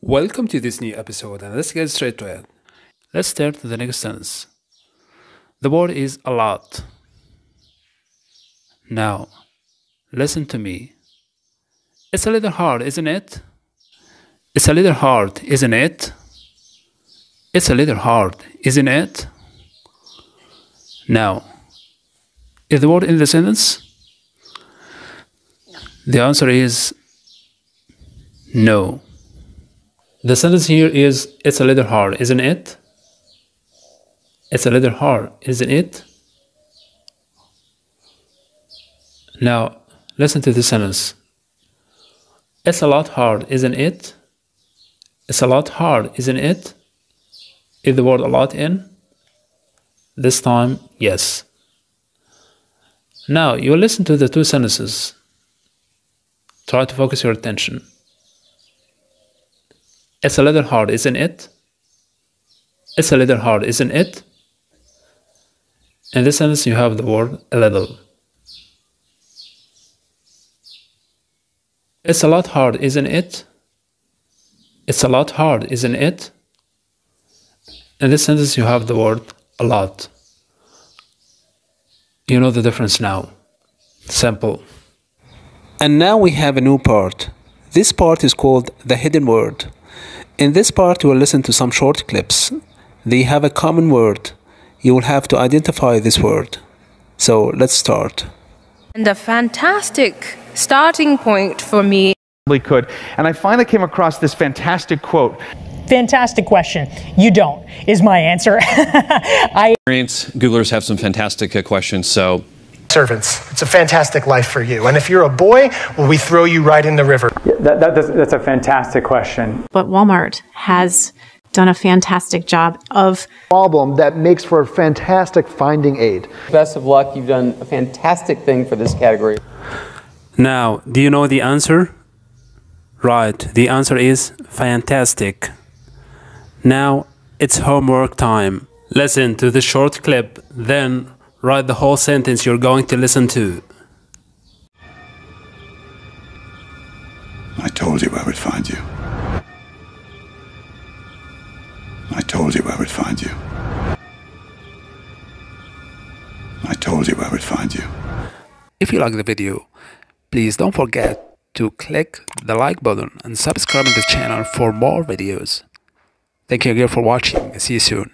Welcome to this new episode, and let's get straight to it. Let's start to the next sentence. The word is a lot. Now, listen to me. It's a little hard, isn't it? It's a little hard, isn't it? It's a little hard, isn't it? Now, is the word in the sentence? The answer is no. The sentence here is, it's a little hard, isn't it? It's a little hard, isn't it? Now, listen to the sentence. It's a lot hard, isn't it? It's a lot hard, isn't it? Is the word a lot in? This time, yes. Now, you listen to the two sentences. Try to focus your attention. It's a little hard, isn't it? It's a little hard, isn't it? In this sentence, you have the word a little. It's a lot hard, isn't it? It's a lot hard, isn't it? In this sentence, you have the word a lot. You know the difference now. Simple. And now we have a new part. This part is called the hidden word. In this part, you will listen to some short clips. They have a common word. You will have to identify this word. So let's start. And a fantastic starting point for me. Could. And I finally came across this fantastic quote. Fantastic question. You don't, is my answer. Googlers have some fantastic questions, so. Servants, it's a fantastic life for you. And if you're a boy, well, we throw you right in the river. That's a fantastic question. But Walmart has done a fantastic job of problem that makes for a fantastic finding aid. Best of luck. You've done a fantastic thing for this category. Now, do you know the answer? Right, the answer is fantastic. Now, it's homework time. Listen to the short clip, then write the whole sentence you're going to listen to. I told you I would find you. I told you I would find you. I told you I would find you. If you like the video, please don't forget to click the like button and subscribe to the channel for more videos. Thank you again for watching. See you soon.